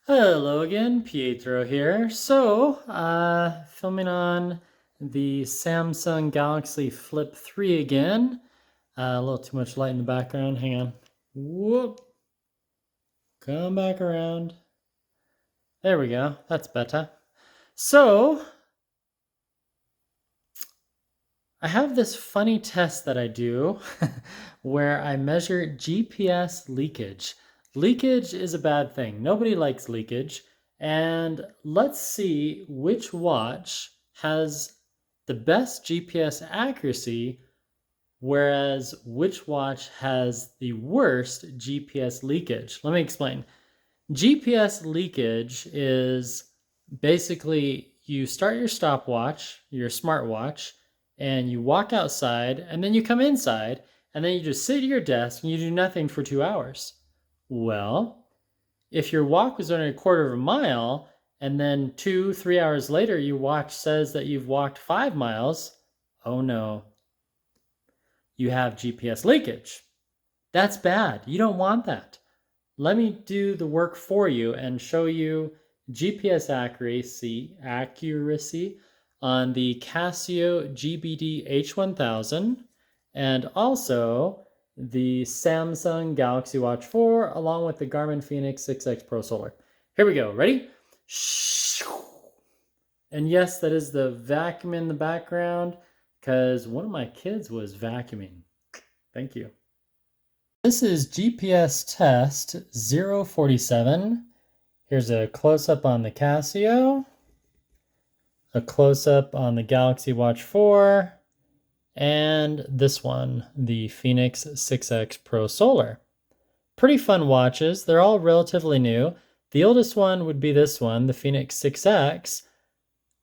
Hello again, Pietro here. Filming on the Samsung Galaxy Flip 3 again. A little too much light in the background. Hang on. Whoop. Come back around. There we go. That's better. So, I have this funny test that I do where I measure GPS leakage. Leakage is a bad thing. Nobody likes leakage. And let's see which watch has the best GPS accuracy, whereas which watch has the worst GPS leakage. Let me explain. GPS leakage is basically you start your stopwatch, your smartwatch, and you walk outside, and then you come inside, and then you just sit at your desk and you do nothing for 2 hours. Well, if your walk was only a quarter of a mile, and then 2-3 hours later your watch says that you've walked 5 miles, oh no, you have GPS leakage. That's bad. You don't want that. Let me do the work for you and show you GPS accuracy on the Casio GBD H1000 and also the Samsung Galaxy Watch 4 along with the Garmin Fēnix 6X Pro Solar. Here we go. Ready? And yes, that is the vacuum in the background because one of my kids was vacuuming. Thank you. This is GPS test 047. Here's a close-up on the Casio, a close-up on the Galaxy Watch 4, and this one, the Fēnix 6X Pro Solar. Pretty fun watches. They're all relatively new. The oldest one would be this one, the Fēnix 6X.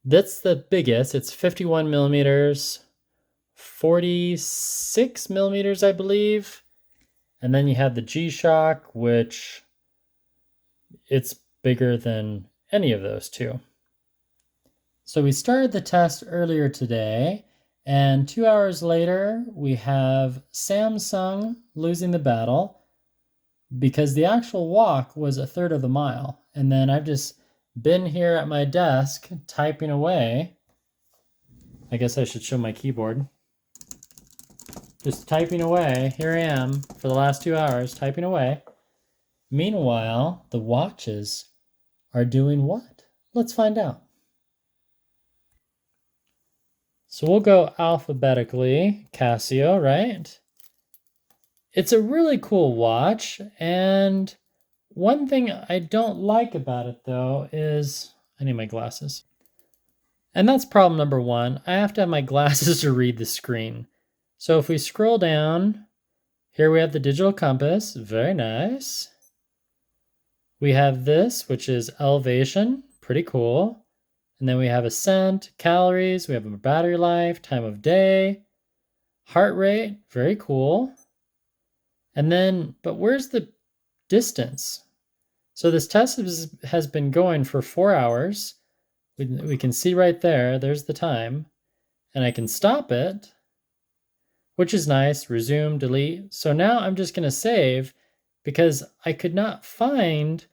That's the biggest. It's 51 millimeters, 46 millimeters, I believe. And then you have the G-Shock, which it's bigger than any of those two. So we started the test earlier today, and 2 hours later, we have Samsung losing the battle because the actual walk was a third of the mile. And then I've just been here at my desk typing away. I guess I should show my keyboard. Just typing away. Here I am for the last 2 hours typing away. Meanwhile, the watches are doing what? Let's find out. So we'll go alphabetically. Casio, right? It's a really cool watch, and one thing I don't like about it though is I need my glasses. And that's problem number one. I have to have my glasses to read the screen. So if we scroll down, here we have the digital compass, very nice. We have this, which is elevation, pretty cool. And then we have ascent, calories, we have a battery life, time of day, heart rate, very cool. And then, but where's the distance? So this test has been going for 4 hours. We can see right there, there's the time. And I can stop it, which is nice, resume, delete. So now I'm just gonna save because I could not find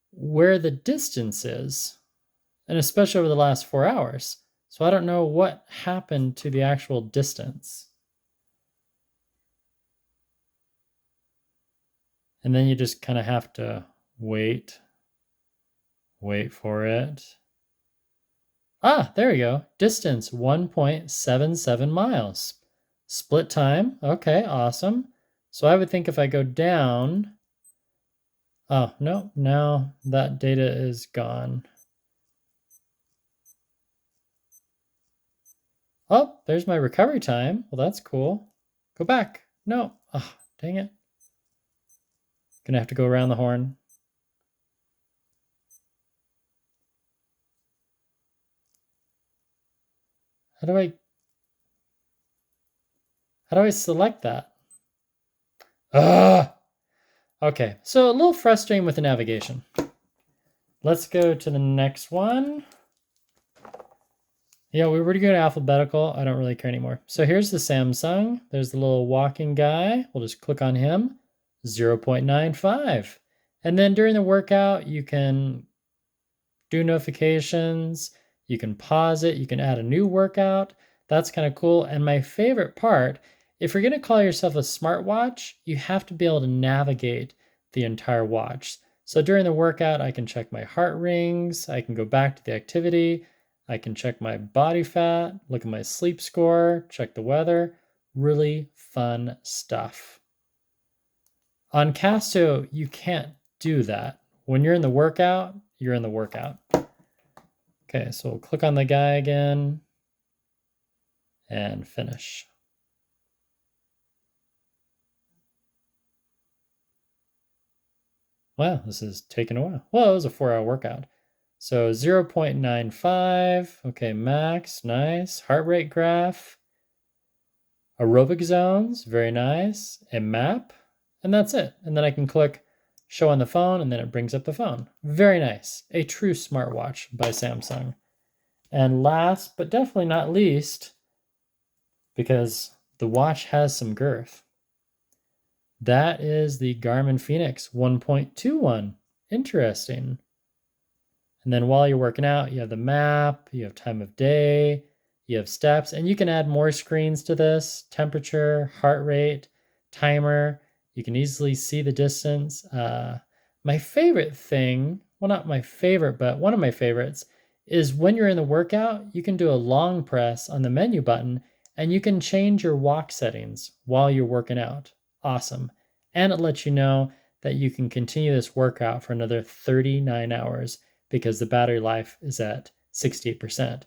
where the distance is, and especially over the last 4 hours. So I don't know what happened to the actual distance. And then you just kind of have to wait for it. Ah, there we go. Distance 1.77 miles. Split time. Okay, awesome. So I would think if I go down, oh, no, now that data is gone. Oh, there's my recovery time. Well, that's cool. Go back. No. Oh, dang it. Gonna have to go around the horn. How do I select that? Okay, so a little frustrating with the navigation. Let's go to the next one. Yeah, we were to go to alphabetical. I don't really care anymore. So here's the Samsung. There's the little walking guy. We'll just click on him. 0.95. And then during the workout, you can do notifications, you can pause it, you can add a new workout. That's kind of cool. And my favorite part, if you're going to call yourself a smartwatch, you have to be able to navigate the entire watch. So during the workout, I can check my heart rings, I can go back to the activity, I can check my body fat, look at my sleep score, check the weather. Really fun stuff. On Casio, you can't do that. When you're in the workout, you're in the workout. Okay, so we'll click on the guy again and finish. Wow, this is taking a while. Well, it was a 4-hour workout. So 0.95, okay, max, nice. Heart rate graph, aerobic zones, very nice, a map, and that's it. And then I can click show on the phone, and then it brings up the phone. Very nice. A true smartwatch by Samsung. And last, but definitely not least, because the watch has some girth, that is the Garmin Fēnix 1.21. Interesting. And then while you're working out, you have the map, you have time of day, you have steps, and you can add more screens to this, temperature, heart rate, timer. You can easily see the distance. My favorite thing, well, not my favorite, but one of my favorites, is when you're in the workout, you can do a long press on the menu button and you can change your walk settings while you're working out. Awesome. And it lets you know that you can continue this workout for another 39 hours because the battery life is at 68%.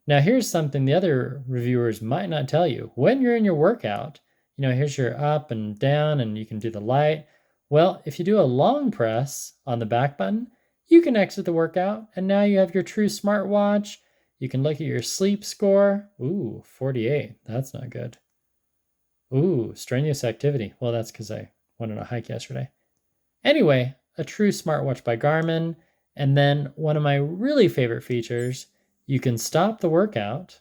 Now, here's something the other reviewers might not tell you. When you're in your workout, here's your up and down, and you can do the light. Well, if you do a long press on the back button, you can exit the workout, and now you have your true smartwatch. You can look at your sleep score. Ooh, 48. That's not good. Ooh, strenuous activity. Well, that's because I went on a hike yesterday. Anyway, a true smartwatch by Garmin. And then one of my really favorite features, you can stop the workout.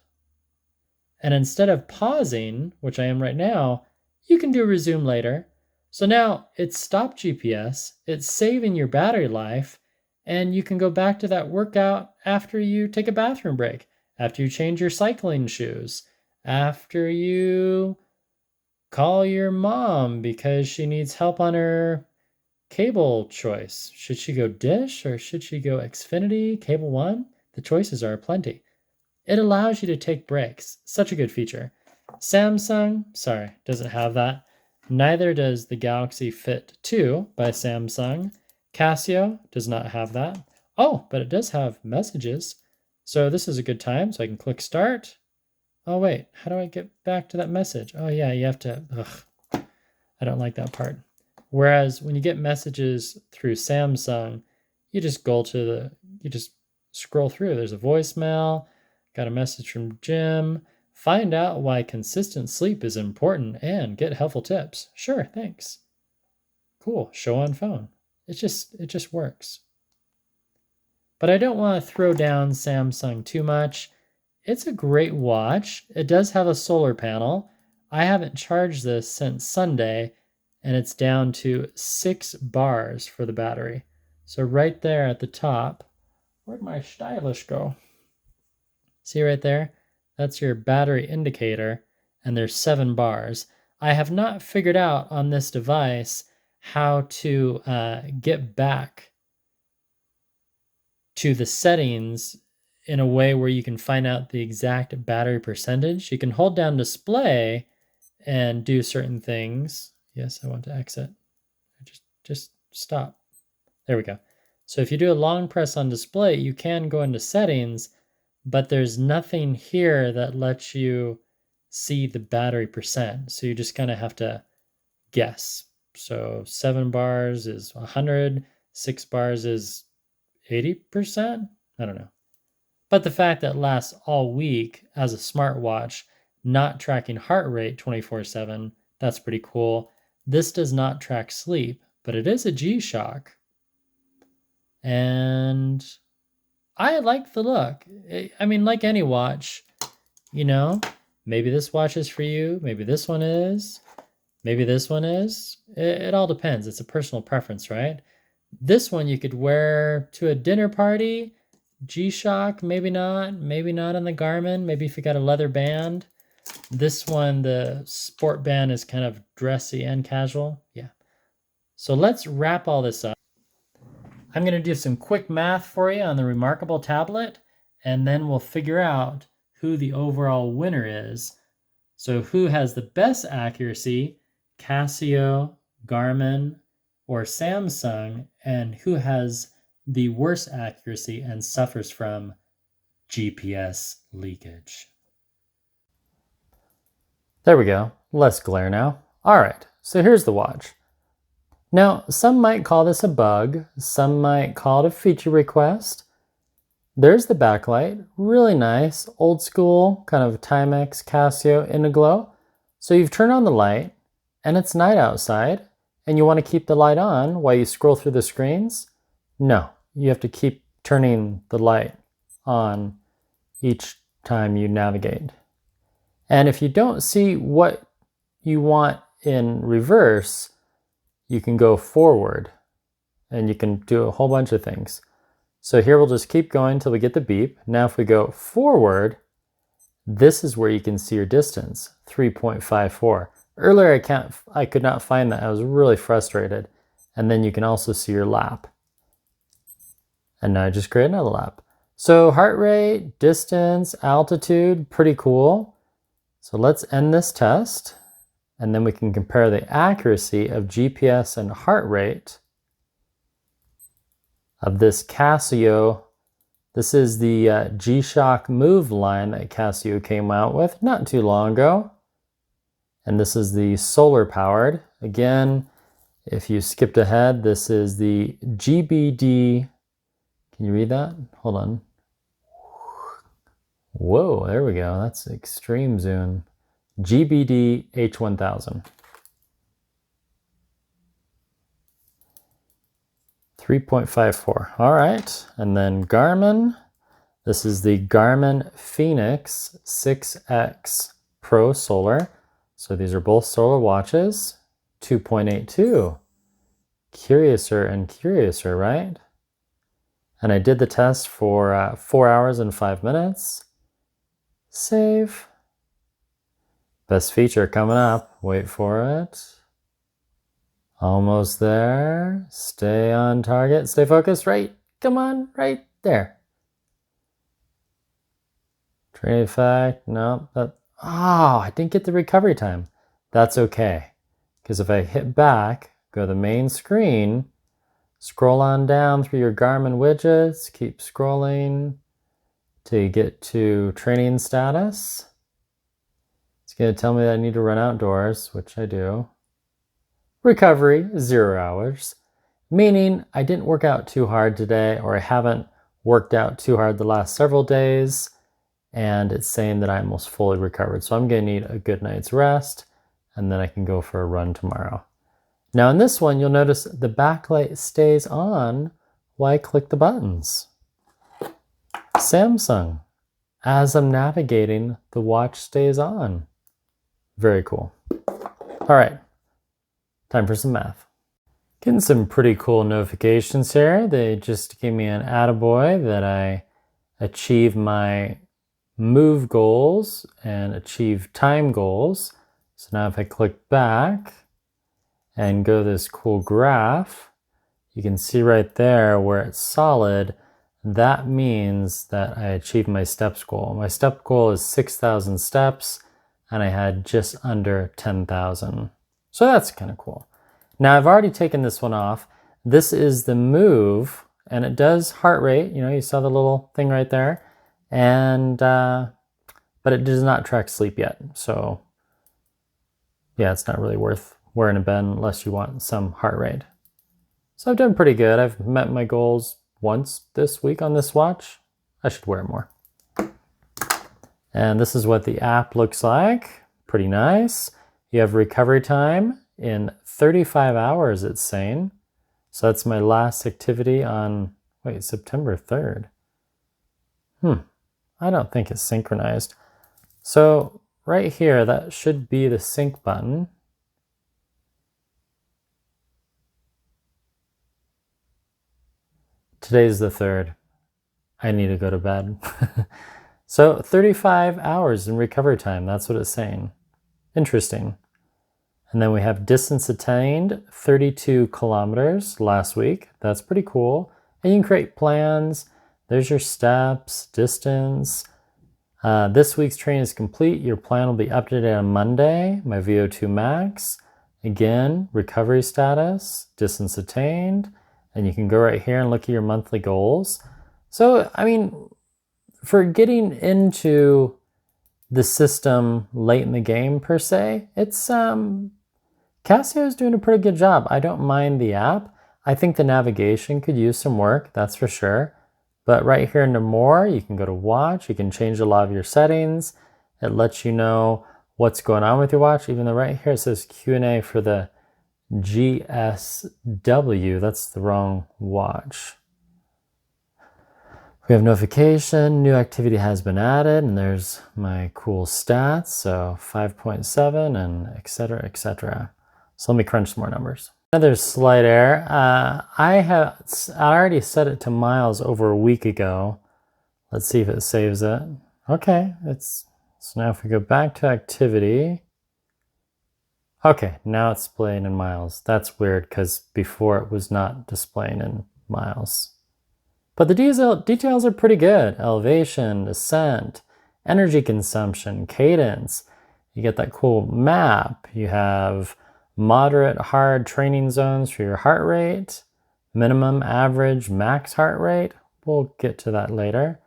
And instead of pausing, which I am right now, you can do resume later. So now it's stopped GPS, it's saving your battery life, and you can go back to that workout after you take a bathroom break, after you change your cycling shoes, after you call your mom because she needs help on her cable choice. Should she go Dish or should she go Xfinity, Cable One? The choices are plenty. It allows you to take breaks. Such a good feature. Samsung, sorry, doesn't have that. Neither does the Galaxy Fit 2 by Samsung. Casio does not have that. Oh, but it does have messages. So this is a good time. So I can click start. Oh, wait, how do I get back to that message? Oh, yeah, you have to, I don't like that part. Whereas when you get messages through Samsung, you just you just scroll through. There's a voicemail, got a message from Jim. Find out why consistent sleep is important and get helpful tips. Sure, thanks. Cool, show on phone. It just works. But I don't want to throw down Samsung too much. It's a great watch. It does have a solar panel. I haven't charged this since Sunday, and it's down to 6 bars for the battery. So right there at the top, where'd my stylish go? See right there? That's your battery indicator, and there's 7 bars. I have not figured out on this device how to get back to the settings in a way where you can find out the exact battery percentage. You can hold down display and do certain things. Yes, I want to exit. Just stop. There we go. So if you do a long press on display, you can go into settings, but there's nothing here that lets you see the battery percent. So you just kind of have to guess. So 7 bars is 100, 6 bars is 80%? I don't know. But the fact that it lasts all week as a smartwatch, not tracking heart rate 24/7, that's pretty cool. This does not track sleep, but it is a G-Shock. And I like the look. I mean, like any watch, maybe this watch is for you. Maybe this one is. Maybe this one is. It all depends. It's a personal preference, right? This one you could wear to a dinner party, G-Shock, maybe not on the Garmin. Maybe if you got a leather band. This one, the sport band, is kind of dressy and casual. Yeah. So let's wrap all this up. I'm going to do some quick math for you on the Remarkable tablet, and then we'll figure out who the overall winner is. So who has the best accuracy, Casio, Garmin, or Samsung, and who has the worst accuracy and suffers from GPS leakage. There we go. Less glare now. All right, so here's the watch. Now, some might call this a bug. Some might call it a feature request. There's the backlight. Really nice, old school, kind of Timex Casio Indiglo. So you've turned on the light, and it's night outside, and you want to keep the light on while you scroll through the screens? No, you have to keep turning the light on each time you navigate. And if you don't see what you want in reverse, you can go forward and you can do a whole bunch of things. So here we'll just keep going until we get the beep. Now if we go forward, this is where you can see your distance, 3.54. Earlier I could not find that. I was really frustrated. And then you can also see your lap. And now I just create another lap. So heart rate, distance, altitude, pretty cool. So let's end this test, and then we can compare the accuracy of GPS and heart rate of this Casio. This is the G-Shock Move line that Casio came out with not too long ago. And this is the solar powered. Again, if you skipped ahead, this is the GBD. Can you read that? Hold on. Whoa, there we go. That's extreme zoom. GBD H1000. 3.54. All right. And then Garmin. This is the Garmin Fēnix 6X Pro Solar. So these are both solar watches. 2.82. Curiouser and curiouser, right? And I did the test for 4 hours and 5 minutes. Save. Best feature coming up. Wait for it. Almost there. Stay on target. Stay focused. Right. Come on. Right there. Train effect. No. I didn't get the recovery time. That's okay. Because if I hit back, go to the main screen, scroll on down through your Garmin widgets, keep scrolling till you get to training status. It's going to tell me that I need to run outdoors, which I do. Recovery, 0 hours, meaning I didn't work out too hard today, or I haven't worked out too hard the last several days, and it's saying that I'm almost fully recovered. So I'm going to need a good night's rest, and then I can go for a run tomorrow. Now in this one, you'll notice the backlight stays on while I click the buttons. Samsung, as I'm navigating, the watch stays on. Very cool. All right, time for some math. Getting some pretty cool notifications here. They just gave me an attaboy that I achieved my move goals and achieved time goals. So now if I click back and go to this cool graph, you can see right there where it's solid. That means that I achieved my steps goal. My step goal is 6,000 steps, and I had just under 10,000. So that's kind of cool. Now I've already taken this one off. This is the move, and it does heart rate. You know, you saw the little thing right there, and but it does not track sleep yet. So yeah, it's not really worth wearing a band unless you want some heart rate. So I've done pretty good. I've met my goals once this week on this watch. I should wear it more. And this is what the app looks like. Pretty nice. You have recovery time in 35 hours, it's saying. So that's my last activity on, September 3rd. I don't think it's synchronized. So right here, that should be the sync button. Today's the 3rd. I need to go to bed. So 35 hours in recovery time. That's what it's saying. Interesting. And then we have distance attained, 32 kilometers last week. That's pretty cool. And you can create plans. There's your steps, distance. This week's training is complete. Your plan will be updated on Monday. My VO2 max. Again, recovery status, distance attained. And you can go right here and look at your monthly goals. So, I mean, for getting into the system late in the game per se, it's Casio is doing a pretty good job. I don't mind the app. I think the navigation could use some work, that's for sure. But right here into more, you can go to watch. You can change a lot of your settings. It lets you know what's going on with your watch. Even though right here it says Q&A for the GSW. That's the wrong watch. We have notification, new activity has been added, and there's my cool stats, so 5.7 and etc., etc. So let me crunch some more numbers. Another slight error. I already set it to miles over a week ago. Let's see if it saves it. Okay, so now if we go back to activity. Okay, now it's displaying in miles. That's weird because before it was not displaying in miles. But the details are pretty good. Elevation, descent, energy consumption, cadence. You get that cool map. You have moderate, hard training zones for your heart rate, minimum, average, max heart rate. We'll get to that later.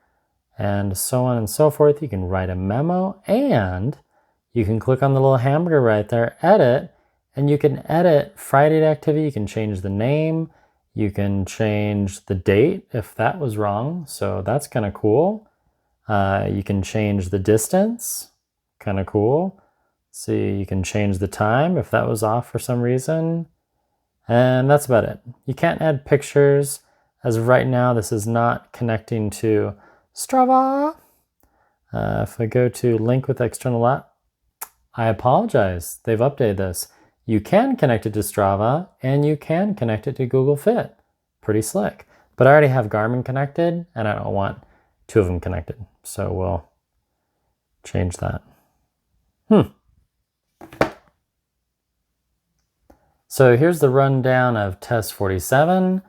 And so on and so forth. You can write a memo and you can click on the little hamburger right there, edit, and you can edit Friday activity. You can change the name. You can change the date if that was wrong, so that's kind of cool. You can change the distance, kind of cool. See, you can change the time if that was off for some reason. And that's about it. You can't add pictures. As of right now, this is not connecting to Strava. If I go to link with external app, I apologize. They've updated this. You can connect it to Strava, and you can connect it to Google Fit. Pretty slick. But I already have Garmin connected, and I don't want two of them connected. So we'll change that. So here's the rundown of test 47.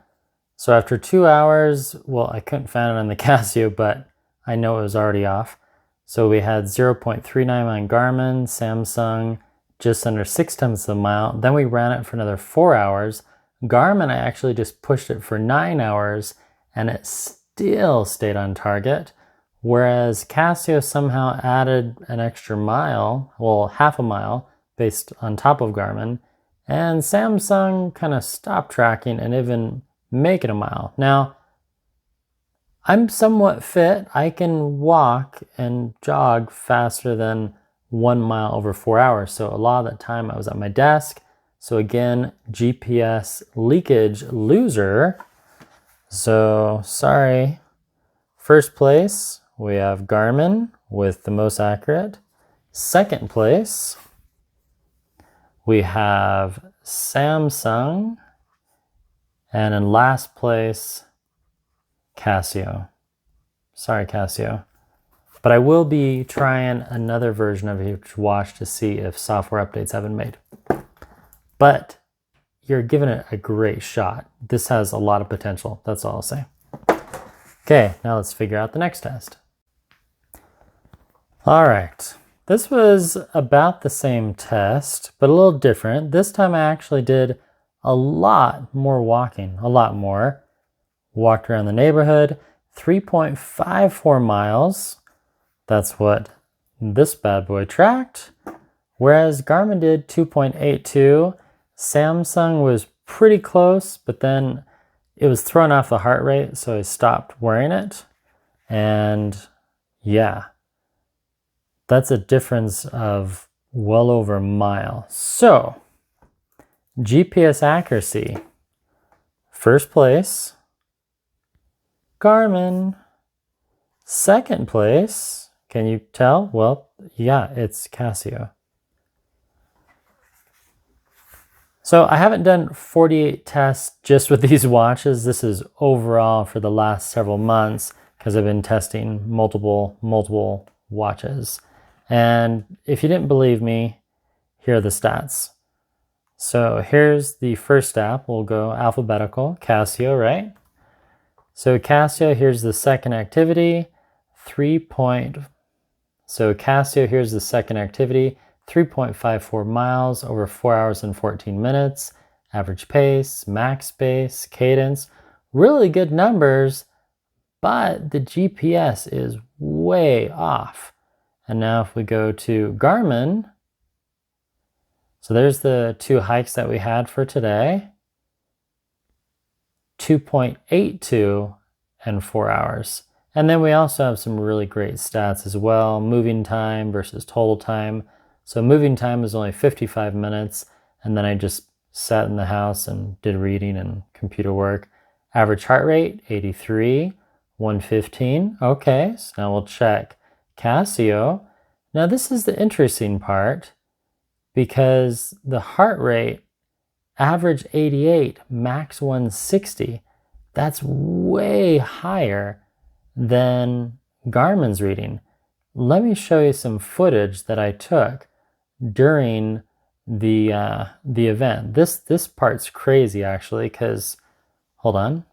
So after 2 hours, well, I couldn't find it on the Casio, but I know it was already off. So we had 0.39 on Garmin, Samsung, just under 0.6 of a mile. Then we ran it for another 4 hours. Garmin, I actually just pushed it for 9 hours and it still stayed on target. Whereas Casio somehow added an extra mile, well, half a mile based on top of Garmin. And Samsung kind of stopped tracking and even make it a mile. Now, I'm somewhat fit. I can walk and jog faster than 1 mile over 4 hours. So a lot of the time I was at my desk. So again, GPS leakage loser. So sorry. First place, we have Garmin with the most accurate. Second place, we have Samsung. And in last place, Casio. Sorry, Casio. But I will be trying another version of each watch to see if software updates have been made. But you're giving it a great shot. This has a lot of potential. That's all I'll say. Okay, now let's figure out the next test. All right. This was about the same test, but a little different. This time I actually did a lot more walking, a lot more. Walked around the neighborhood, 3.54 miles. That's what this bad boy tracked. Whereas Garmin did 2.82. Samsung was pretty close, but then it was thrown off the heart rate, so I stopped wearing it. And yeah, that's a difference of well over a mile. So, GPS accuracy. First place, Garmin. Second place, can you tell? Well, yeah, it's Casio. So I haven't done 48 tests just with these watches. This is overall for the last several months because I've been testing multiple watches. And if you didn't believe me, here are the stats. So here's the first app. We'll go alphabetical, Casio, right? So Casio, here's the second activity, So Casio, here's the second activity, 3.54 miles over 4 hours and 14 minutes, average pace, max pace, cadence, really good numbers, but the GPS is way off. And now if we go to Garmin, so there's the 2 hikes that we had for today, 2.82 and 4 hours. And then we also have some really great stats as well, moving time versus total time. So moving time is only 55 minutes, and then I just sat in the house and did reading and computer work. Average heart rate, 83, 115. Okay, so now we'll check Casio. Now this is the interesting part, because the heart rate, average 88, max 160. That's way higher than Garmin's reading. Let me show you some footage that I took during the event. This part's crazy actually, because hold on.